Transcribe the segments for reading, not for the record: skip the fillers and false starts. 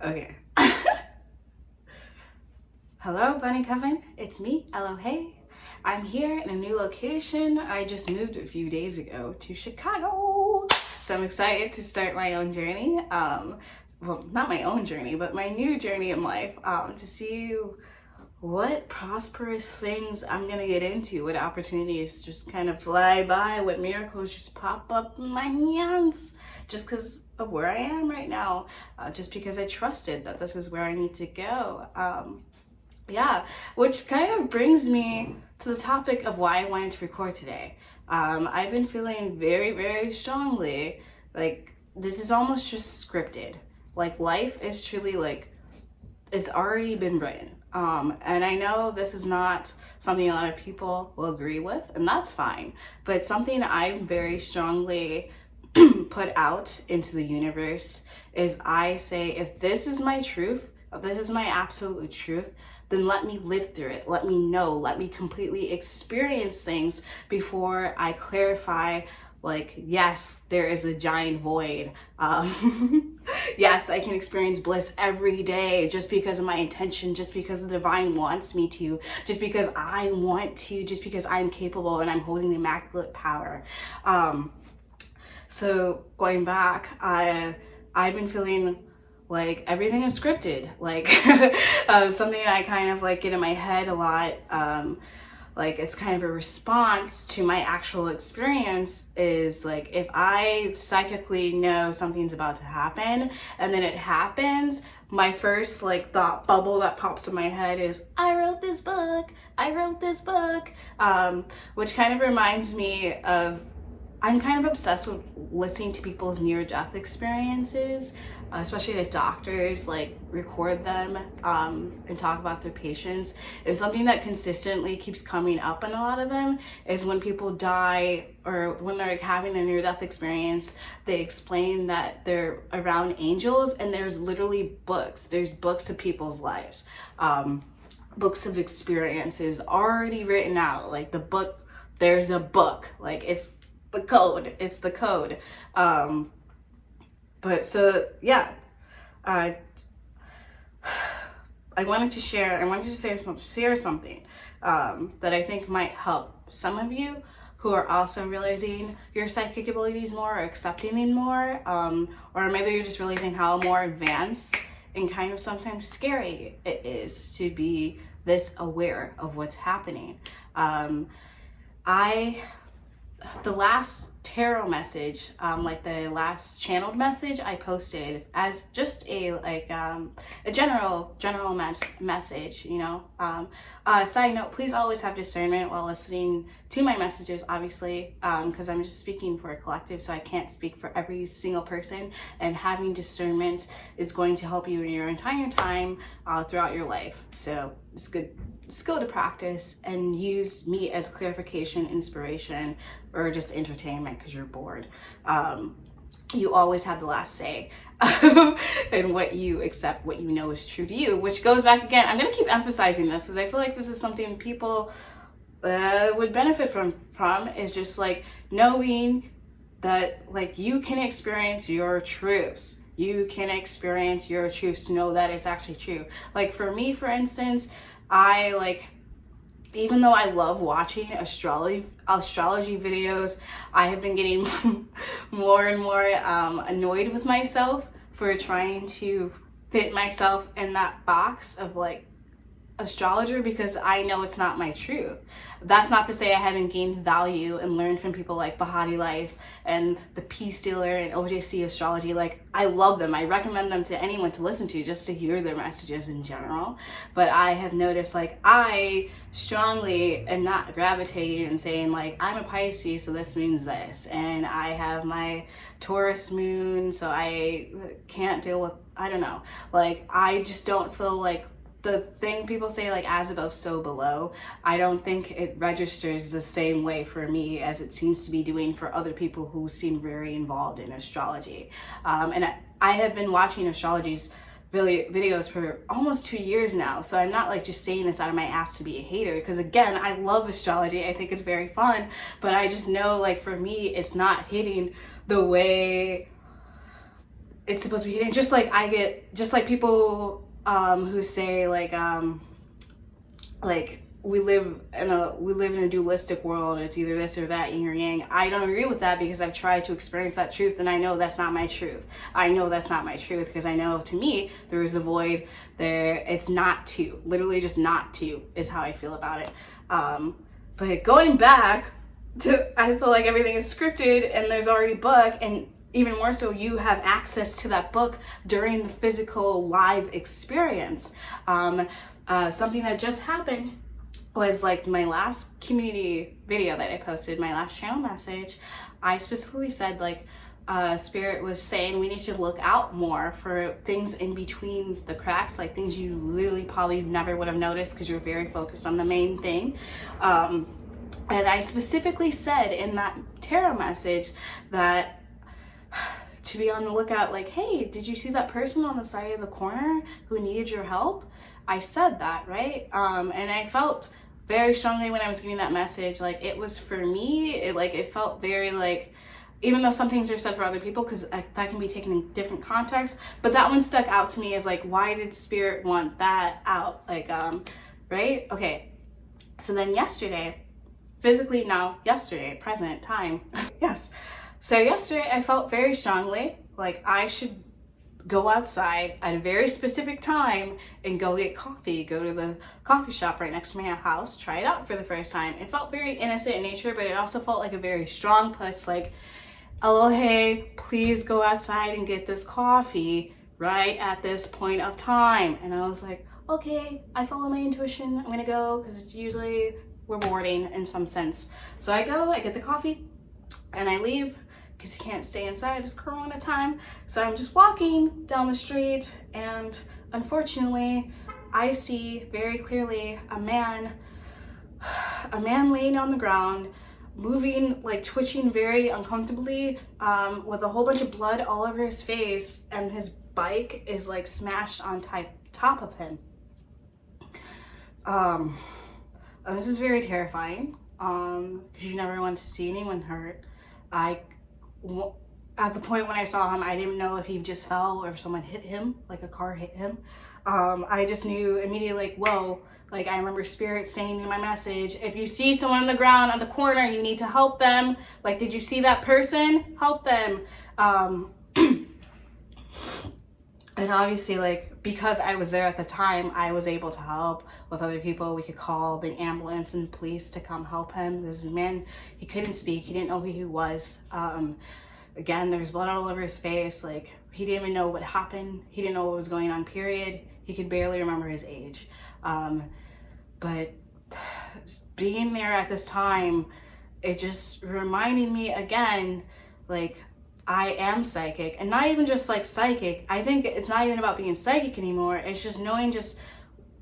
Okay. Hello, Bunny Coven. It's me, Elohai. I'm here in a new location. I just moved a few days ago to Chicago. So I'm excited to start my own journey. Well, not my own journey, but my new journey in life, to see what prosperous things I'm gonna get into, what opportunities just kind of fly by, what miracles just pop up in my hands, just because of where I am right now, just because I trusted that this is where I need to go. Yeah, which kind of brings me to the topic of why I wanted to record today. I've been feeling very, very strongly like this is almost just scripted. Like life is truly like it's already been written. And I know this is not something a lot of people will agree with, and that's fine. But something I'm very strongly put out into the universe is I say, if this is my truth, if this is my absolute truth, then let me live through it. Let me know, let me completely experience things before I clarify, like, yes, there is a giant void. Yes, I can experience bliss every day just because of my intention, just because the divine wants me to, just because I want to, just because I'm capable and I'm holding immaculate power. So going back, I've been feeling like everything is scripted, like something I kind of like get in my head a lot. Like it's kind of a response to my actual experience is like, if I psychically know something's about to happen and then it happens, my first like thought bubble that pops in my head is, I wrote this book, which kind of reminds me of, I'm kind of obsessed with listening to people's near-death experiences, especially like doctors like record them and talk about their patients. And something that consistently keeps coming up in a lot of them is when people die or when they're like having their near-death experience, they explain that they're around angels, and there's literally books. There's books of people's lives, books of experiences already written out. Like the book, there's a book, like it's the code. But so yeah, I wanted to share something that I think might help some of you who are also realizing your psychic abilities more, or accepting them more, or maybe you're just realizing how more advanced and kind of sometimes scary it is to be this aware of what's happening. The last tarot message, like the last channeled message I posted as just a general message, you know. Side note, please always have discernment while listening to my messages, obviously, because I'm just speaking for a collective, so I can't speak for every single person, and having discernment is going to help you in your entire time throughout your life. So it's good skill to practice and use me as clarification, inspiration, or just entertainment because you're bored. You always have the last say and what you accept, what you know is true to you, which goes back again. I'm going to keep emphasizing this because I feel like this is something people would benefit from is just like knowing that like you can experience your truths. You can experience your truths to know that it's actually true. Like for me, for instance, I like, even though I love watching astrology videos, I have been getting more and more annoyed with myself for trying to fit myself in that box of like astrologer, because I know it's not my truth. That's not to say I haven't gained value and learned from people like Bahati Life and the Peace Dealer and OJC Astrology. Like, I love them. I recommend them to anyone to listen to just to hear their messages in general. But I have noticed like I strongly am not gravitating and saying like, I'm a Pisces, so this means this, and I have my Taurus moon, so I can't deal with, I don't know, like I just don't feel like the thing people say like as above so below, I don't think it registers the same way for me as it seems to be doing for other people who seem very involved in astrology. And I have been watching astrology's videos for almost 2 years now, so I'm not like just saying this out of my ass to be a hater, because again, I love astrology, I think it's very fun, but I just know like for me it's not hitting the way it's supposed to be hidden. Just like just like people who say like we live in a dualistic world, it's either this or that, yin or yang. I don't agree with that, because I've tried to experience that truth, and I know that's not my truth. I know that's not my truth, because I know, to me, there is a void there. It's not to, literally just not to, is how I feel about it. But going back to, I feel like everything is scripted, and there's already a book, and even more so, you have access to that book during the physical live experience. Something that just happened was like my last community video that I posted, my last channel message. I specifically said like Spirit was saying we need to look out more for things in between the cracks, like things you literally probably never would have noticed because you're very focused on the main thing. And I specifically said in that tarot message that to be on the lookout, like, hey, did you see that person on the side of the corner who needed your help? I said that, right? And I felt very strongly when I was giving that message, like it was for me, it felt very like, even though some things are said for other people, because that can be taken in different contexts, but that one stuck out to me as like, why did Spirit want that out? Like, right? Okay. So then yesterday, physically now, yesterday, present time, yes. So yesterday I felt very strongly like I should go outside at a very specific time and go get coffee, go to the coffee shop right next to my house, try it out for the first time. It felt very innocent in nature, but it also felt like a very strong push, like, Elohai, please go outside and get this coffee right at this point of time. And I was like, okay, I follow my intuition, I'm gonna go, because it's usually rewarding in some sense. So I go, I get the coffee, and I leave, because you can't stay inside, it's Corona time. So I'm just walking down the street, and unfortunately, I see very clearly a man laying on the ground, moving, like twitching very uncomfortably, with a whole bunch of blood all over his face, and his bike is like smashed on top of him. This is very terrifying, because you never want to see anyone hurt. At the point when I saw him, I didn't know if he just fell or if someone hit him, like a car hit him. I just knew immediately, like, whoa, like I remember Spirit saying in my message, if you see someone on the ground on the corner, you need to help them. Like, did you see that person? Help them. And obviously, like, because I was there at the time, I was able to help with other people. We could call the ambulance and police to come help him. This man, he couldn't speak. He didn't know who he was. Again, there's blood all over his face. Like, he didn't even know what happened. He didn't know what was going on, period. He could barely remember his age. But being there at this time, it just reminded me again, like, I am psychic, and not even just like psychic. I think it's not even about being psychic anymore. It's just knowing,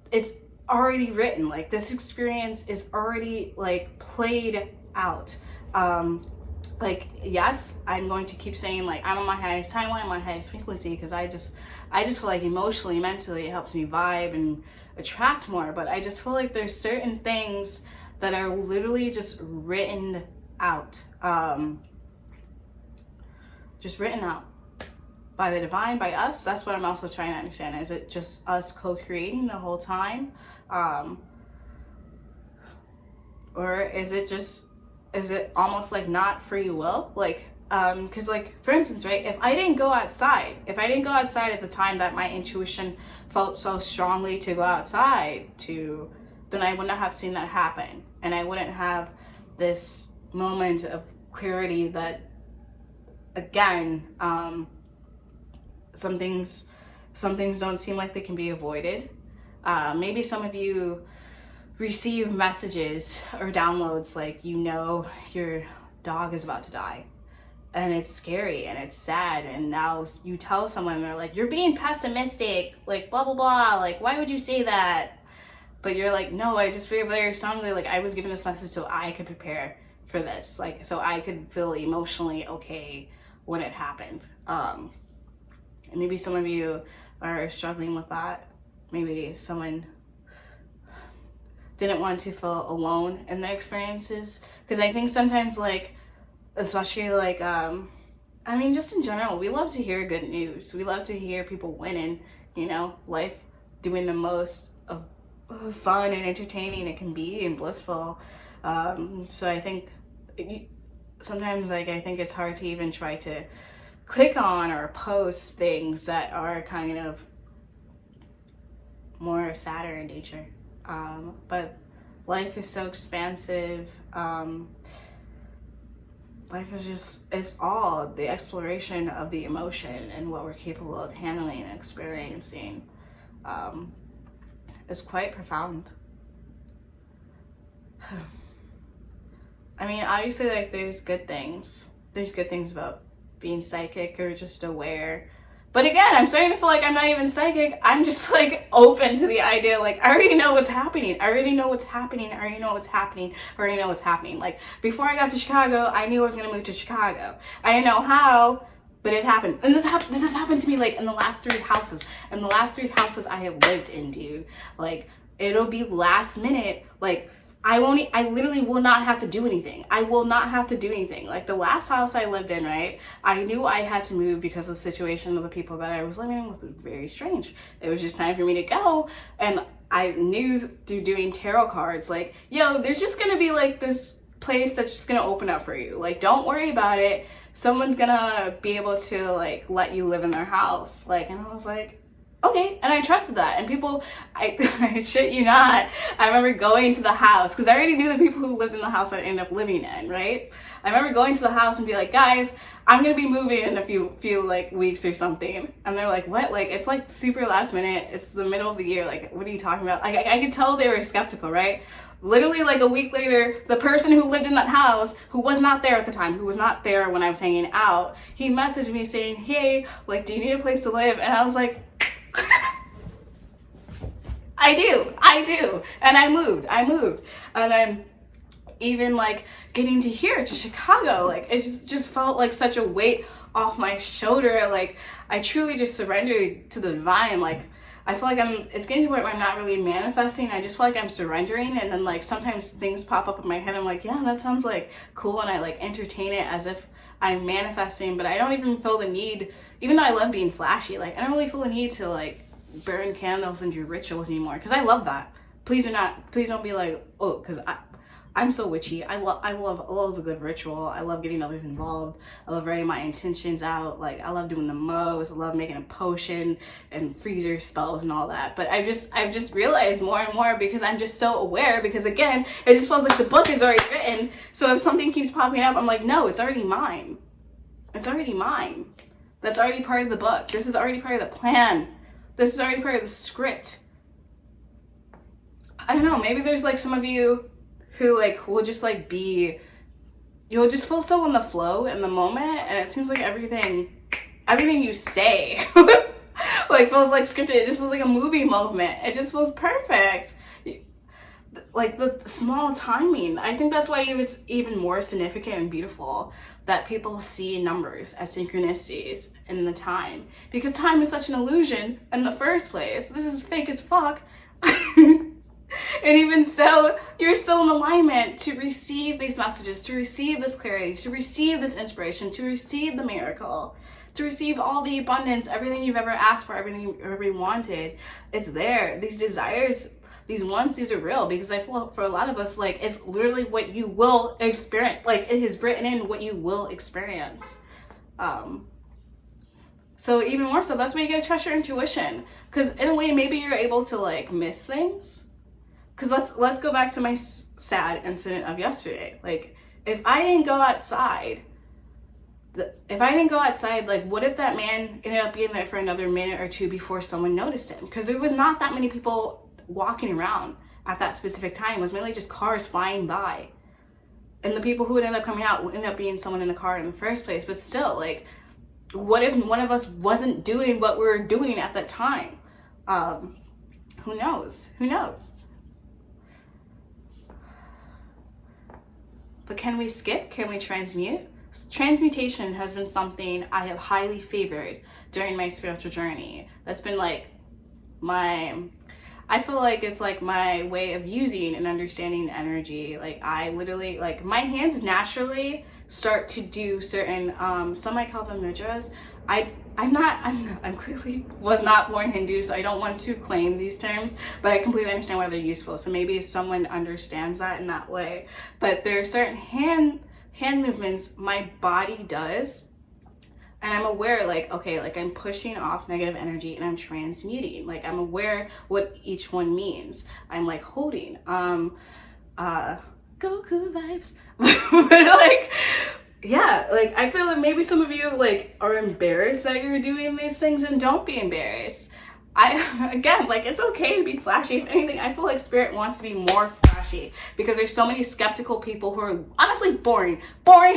it's already written. Like, this experience is already like played out. Like, yes, I'm going to keep saying like I'm on my highest timeline, my highest frequency, because I just feel like emotionally, mentally, it helps me vibe and attract more. But I just feel like there's certain things that are literally just written out. Just written out by the divine, by us. That's what I'm also trying to understand. Is it just us co-creating the whole time? Or is it almost like not free will? Like, because like, for instance, right, if I didn't go outside at the time that my intuition felt so strongly to go outside to, then I wouldn't have seen that happen. And I wouldn't have this moment of clarity that, again, some things don't seem like they can be avoided. Maybe some of you receive messages or downloads like, you know, your dog is about to die, and it's scary and it's sad, and now you tell someone and they're like, you're being pessimistic, like blah blah blah, like why would you say that? But you're like, no, I just feel very strongly like I was given this message so I could prepare for this, like so I could feel emotionally okay when it happened. And maybe some of you are struggling with that. Maybe someone didn't want to feel alone in their experiences, because I think sometimes, like, especially like I mean, just in general, we love to hear good news. We love to hear people winning, you know, life doing the most of fun and entertaining it can be and blissful. So I think sometimes, like, I think it's hard to even try to click on or post things that are kind of more sadder in nature. But life is so expansive. Life is just, it's all the exploration of the emotion and what we're capable of handling and experiencing is quite profound. I mean, obviously, like, there's good things. There's good things about being psychic or just aware. But again, I'm starting to feel like I'm not even psychic. I'm just, like, open to the idea, like, I already know what's happening. I already know what's happening. I already know what's happening. I already know what's happening. Like, before I got to Chicago, I knew I was going to move to Chicago. I didn't know how, but it happened. And this has happened to me, like, in the last 3 houses. In the last 3 houses I have lived in, dude. Like, it'll be last minute. Like, I literally will not have to do anything. I will not have to do anything. Like, the last house I lived in, right? I knew I had to move because the situation of the people that I was living with was very strange. It was just time for me to go. And I knew through doing tarot cards, like, yo, there's just gonna be, like, this place that's just gonna open up for you. Like, don't worry about it. Someone's gonna be able to, like, let you live in their house. Like, and I was like, okay, and I trusted that. And people, I shit you not, I remember going to the house, because I already knew the people who lived in the house I ended up living in, right? I remember going to the house and be like, guys, I'm gonna be moving in a few like weeks or something. And they're like, what? Like, it's like super last minute. It's the middle of the year. Like, what are you talking about? Like, I could tell they were skeptical, right? Literally, like, a week later, the person who lived in that house, who was not there at the time, who was not there when I was hanging out, he messaged me saying, hey, like, do you need a place to live? And I was like, I do. And I moved. And then even, like, getting to here to Chicago, like, it just felt like such a weight off my shoulder. Like, I truly just surrendered to the divine. Like, I feel like it's getting to where I'm not really manifesting. I just feel like I'm surrendering. And then, like, sometimes things pop up in my head. I'm like, yeah, that sounds like cool. And I, like, entertain it as if I'm manifesting, but I don't even feel the need, even though I love being flashy, like, I don't really feel the need to, like, burn candles and do rituals anymore, because I love that. Please don't be like, oh, because I'm so witchy. I love a good ritual. I love getting others involved. I love writing my intentions out. Like, I love doing the most. I love making a potion and freezer spells and all that. But I've just realized more and more, because I'm just so aware, because again, it just feels like the book is already written. So if something keeps popping up, I'm like, no, it's already mine. It's already mine. That's already part of the book. This is already part of the plan. This is already part of the script. I don't know, maybe there's, like, some of you who, like, will just, like, you'll just feel so in the flow in the moment, and it seems like everything you say like, feels like scripted. It just feels like a movie moment. It just feels perfect. Like, the small timing, I think that's why it's even more significant and beautiful that people see numbers as synchronicities in the time, because time is such an illusion in the first place. This is fake as fuck. And even so, you're still in alignment to receive these messages, to receive this clarity, to receive this inspiration, to receive the miracle, to receive all the abundance, everything you've ever asked for, everything you've ever wanted. It's there. These desires, these wants, these are real, because I feel for a lot of us, like, it's literally what you will experience. Like, it is written in what you will experience. So even more so, that's why you gotta trust your intuition, because in a way, maybe you're able to, like, miss things. Because let's go back to my sad incident of yesterday. Like, if I didn't go outside, like, what if that man ended up being there for another minute or two before someone noticed him? Because there was not that many people walking around at that specific time. It was mainly just cars flying by. And the people who would end up coming out would end up being someone in the car in the first place. But still, like, what if one of us wasn't doing what we were doing at that time? Who knows? But can we skip? Can we transmute? Transmutation has been something I have highly favored during my spiritual journey. That's been, like, I feel like it's, like, my way of using and understanding energy. Like, I literally, like, my hands naturally start to do certain, some might call them mudras. I'm clearly was not born Hindu, so I don't want to claim these terms, but I completely understand why they're useful. So maybe if someone understands that in that way, but there are certain hand movements my body does, and I'm aware, like, okay, like I'm pushing off negative energy and I'm transmuting. Like I'm aware what each one means. I'm like holding, Goku vibes. But like, yeah, like I feel that maybe some of you like are embarrassed that you're doing these things, and don't be embarrassed. Again, like it's okay to be flashy. If anything, I feel like spirit wants to be more flashy because there's so many skeptical people who are honestly boring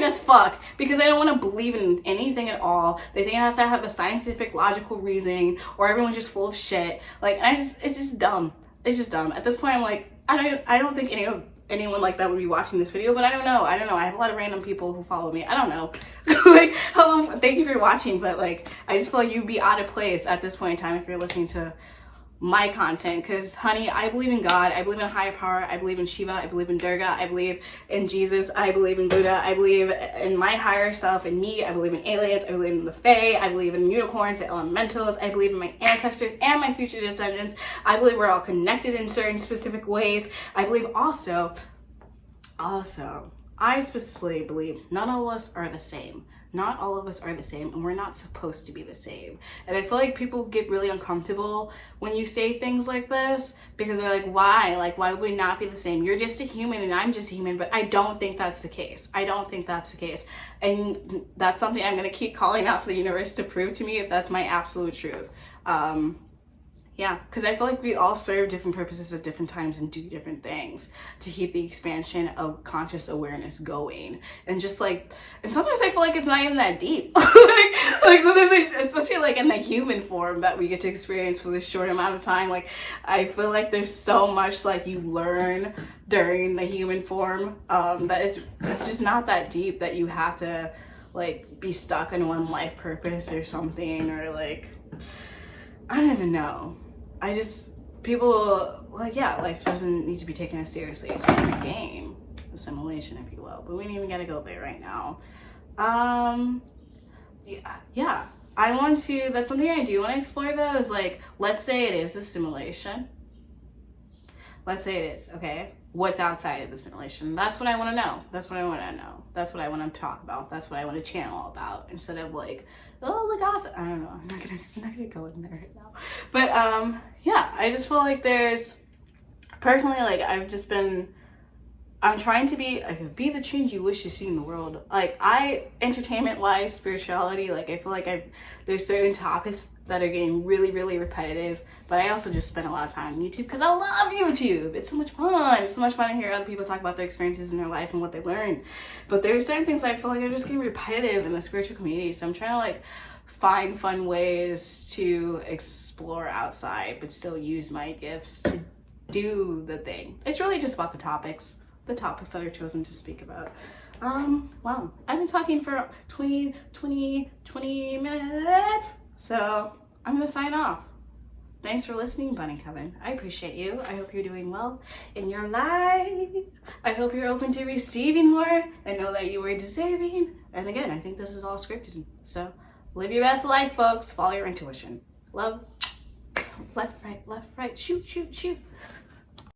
as fuck, because they don't want to believe in anything at all. They think it has to have a scientific, logical reasoning, or everyone's just full of shit. Like, it's just dumb. It's just dumb. At this point, I'm like, I don't think anyone like that would be watching this video, but I don't know. I have a lot of random people who follow me. I don't know. Like, hello, thank you for watching, but like, I just feel like you'd be out of place at this point in time if you're listening to my content, because honey, I believe in God, I believe in a higher power, I believe in Shiva, I believe in Durga, I believe in Jesus, I believe in Buddha, I believe in my higher self, in me, I believe in aliens, I believe in the Fae, I believe in unicorns, the elementals, I believe in my ancestors and my future descendants. I believe we're all connected in certain specific ways. I believe also, I specifically believe none of us are the same. Not all of us are the same, and we're not supposed to be the same. And I feel like people get really uncomfortable when you say things like this, because they're like, why? Like, why would we not be the same? You're just a human and I'm just a human. But I don't think that's the case. I don't think that's the case. And that's something I'm going to keep calling out to the universe to prove to me if that's my absolute truth. Yeah, because I feel like we all serve different purposes at different times and do different things to keep the expansion of conscious awareness going. And just like, and sometimes I feel like it's not even that deep. like sometimes, especially like in the human form that we get to experience for this short amount of time. Like, I feel like there's so much like you learn during the human form that it's just not that deep that you have to like be stuck in one life purpose or something, or like, I don't even know. People, like, yeah, life doesn't need to be taken as seriously. It's kind of a game, assimilation, if you will. But we ain't even gotta go there right now. Yeah. That's something I do want to explore though, is like, let's say it is a simulation. Let's say it is, okay? What's outside of the simulation? That's what I want to know. That's what I want to know. That's what I want to talk about. That's what I want to channel about, instead of like, oh the gossip. I don't know. I'm not gonna go in there right now. But yeah, I just feel like there's, personally, like I'm trying to be the change you wish to see in the world. Like, entertainment wise, spirituality, like I feel like there's certain topics that are getting really, really repetitive, but I also just spend a lot of time on YouTube because I love YouTube. It's so much fun. It's so much fun to hear other people talk about their experiences in their life and what they learned. But there's certain things I feel like are just getting repetitive in the spiritual community. So I'm trying to like find fun ways to explore outside, but still use my gifts to do the thing. It's really just about the topics that are chosen to speak about. Wow, I've been talking for 20 minutes, so I'm gonna sign off. Thanks for listening, Bunny Coven. I appreciate you. I hope you're doing well in your life. I hope you're open to receiving more and know that you are deserving. And again, I think this is all scripted, so live your best life, folks. Follow your intuition. Love. Left, right, shoot, shoot, shoot.